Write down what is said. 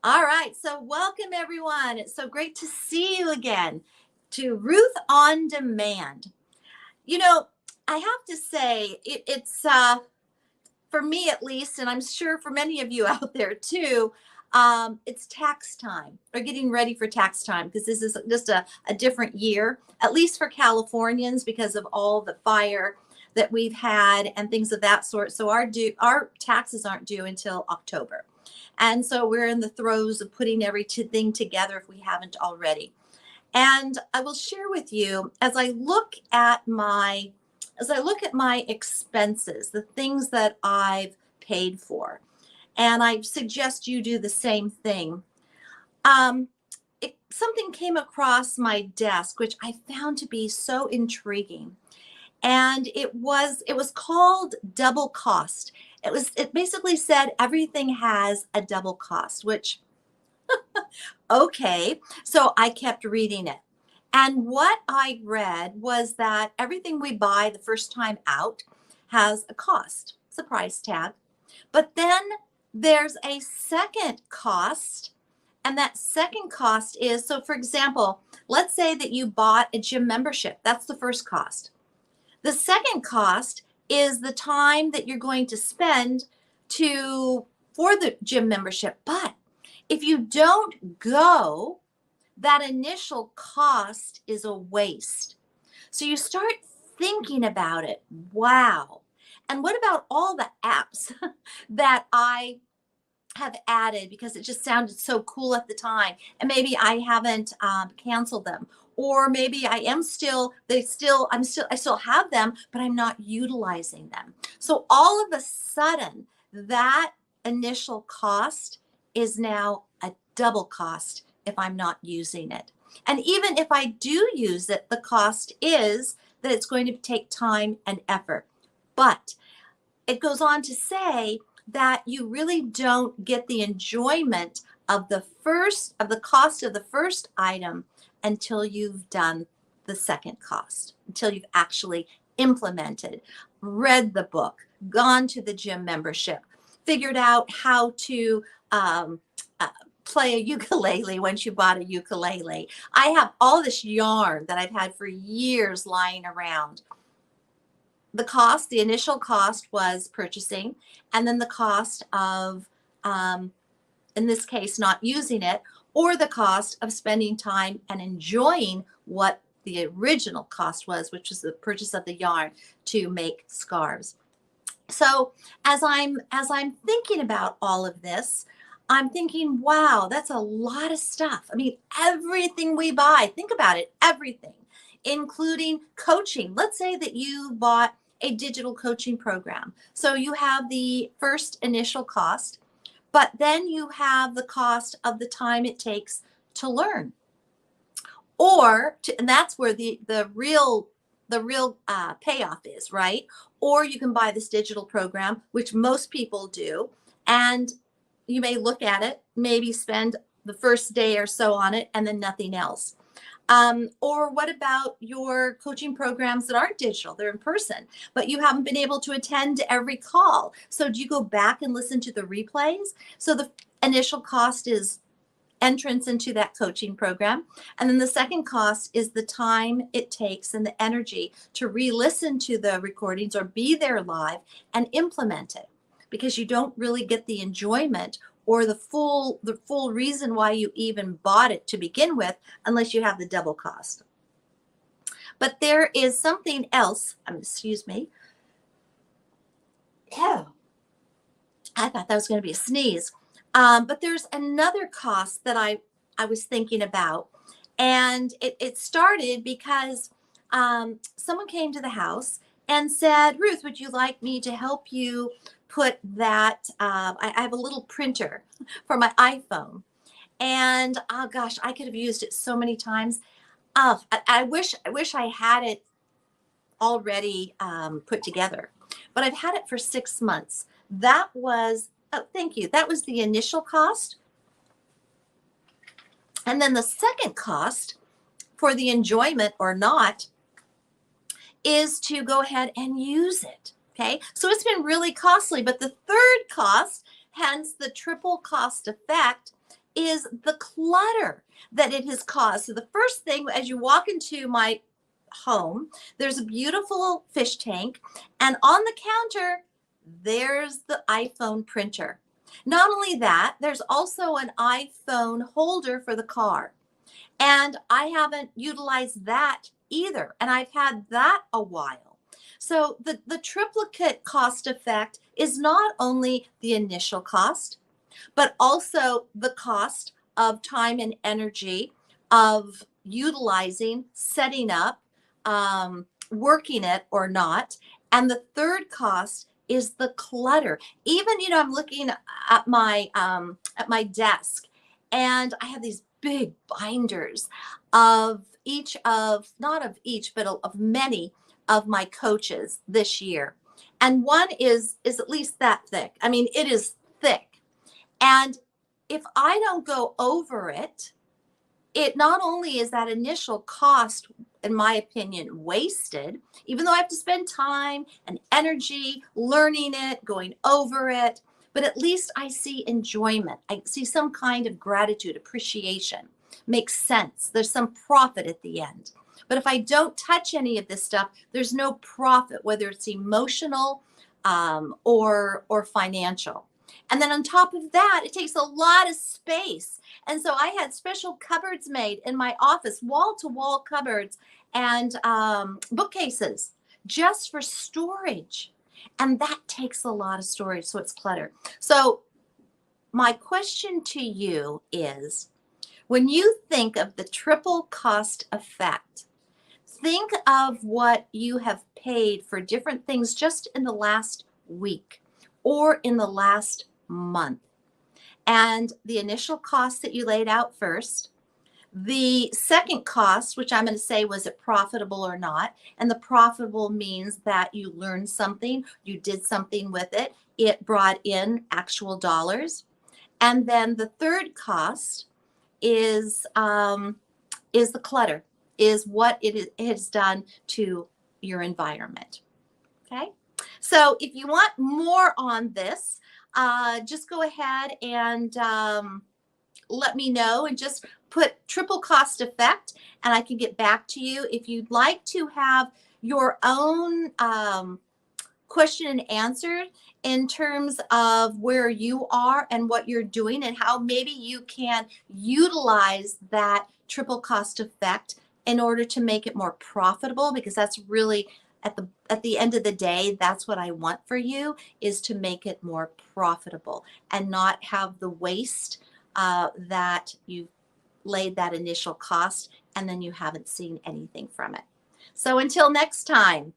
All right. So, welcome everyone. It's so great to see you again to Ruth on Demand. You know, I have to say, it's for me at least, and I'm sure for many of you out there too. It's tax time. We're getting ready for tax time because this is just a different year, at least for Californians, because of all the fire that we've had and things of that sort. So our taxes aren't due until October. And so we're in the throes of putting everything together if we haven't already. And I will share with you as I look at my expenses, the things that I've paid for, and I suggest you do the same thing. Um, Something came across my desk which I found to be so intriguing, and it was called double cost. It basically said everything has a double cost, which okay. So I kept reading it. And what I read was that everything we buy the first time out has a cost, it's a price tag. But then there's a second cost. And that second cost is, so for example, let's say that you bought a gym membership. That's the first cost. The second cost is the time that you're going to spend to for the gym membership. But if you don't go, that initial cost is a waste. So you start thinking about it. Wow. And what about all the apps that I have added because it just sounded so cool at the time, and maybe I haven't canceled them, or maybe I still have them, but I'm not utilizing them. So all of a sudden, that initial cost is now a double cost if I'm not using it. And even if I do use it, the cost is that it's going to take time and effort. But it goes on to say that you really don't get the enjoyment of the cost of the first item until you've done the second cost, until you've actually implemented, read the book, gone to the gym membership, figured out how to uh, play a ukulele once you bought a ukulele. I have all this yarn that I've had for years lying around. The initial cost was purchasing, and then the cost of, in this case, not using it, or the cost of spending time and enjoying what the original cost was, which was the purchase of the yarn to make scarves. So as I'm thinking about all of this, I'm thinking, wow, that's a lot of stuff. I mean, everything we buy, think about it, everything, including coaching. Let's say that you bought a digital coaching program. So you have the first initial cost, but then you have the cost of the time it takes to learn, and that's where the real payoff is, right? Or you can buy this digital program, which most people do, and you may look at it, maybe spend the first day or so on it, and then nothing else. Or what about your coaching programs that aren't digital? They're in person, but you haven't been able to attend to every call. So do you go back and listen to the replays? So the initial cost is entrance into that coaching program. And then the second cost is the time it takes and the energy to re-listen to the recordings or be there live and implement it, because you don't really get the enjoyment or the full reason why you even bought it to begin with unless you have the double cost. But there is something else. Excuse me. Oh, I thought that was going to be a sneeze. But there's another cost that I was thinking about, and it started because someone came to the house and said, Ruth, would you like me to help you put that? I have a little printer for my iPhone, and oh gosh, I could have used it so many times. I wish I had it already put together, but I've had it for 6 months. That was, oh, thank you. That was the initial cost. And then the second cost for the enjoyment or not is to go ahead and use it. Okay. So it's been really costly. But the third cost, hence the triple cost effect, is the clutter that it has caused. So the first thing, as you walk into my home, there's a beautiful fish tank, and on the counter, there's the iPhone printer. Not only that, there's also an iPhone holder for the car. And I haven't utilized that either. And I've had that a while. So the triplicate cost effect is not only the initial cost, but also the cost of time and energy of utilizing, setting up, working it or not. And the third cost is the clutter. Even, I'm looking at my desk, and I have these big binders of each of, not of each, but of many of my coaches this year. And one is at least that thick. I mean, it is thick. And if I don't go over it, it not only is that initial cost, in my opinion, wasted, even though I have to spend time and energy learning it, going over it, but at least I see enjoyment. I see some kind of gratitude, appreciation. Makes sense. There's some profit at the end. But if I don't touch any of this stuff, there's no profit, whether it's emotional or financial. And then on top of that, it takes a lot of space. And so I had special cupboards made in my office, wall-to-wall cupboards and bookcases just for storage. And that takes a lot of storage, so it's clutter. So my question to you is, when you think of the triple cost effect, think of what you have paid for different things just in the last week or in the last month. And the initial cost that you laid out first, the second cost, which I'm going to say, was it profitable or not? And the profitable means that you learned something, you did something with it, it brought in actual dollars. And then the third cost is the clutter, is what it has done to your environment. Okay. So if you want more on this, just go ahead and let me know, and just put triple cost effect, and I can get back to you. If you'd like to have your own question and answer in terms of where you are and what you're doing and how maybe you can utilize that triple cost effect in order to make it more profitable, because that's really at the end of the day, that's what I want for you, is to make it more profitable and not have the waste that you've laid that initial cost and then you haven't seen anything from it. So until next time,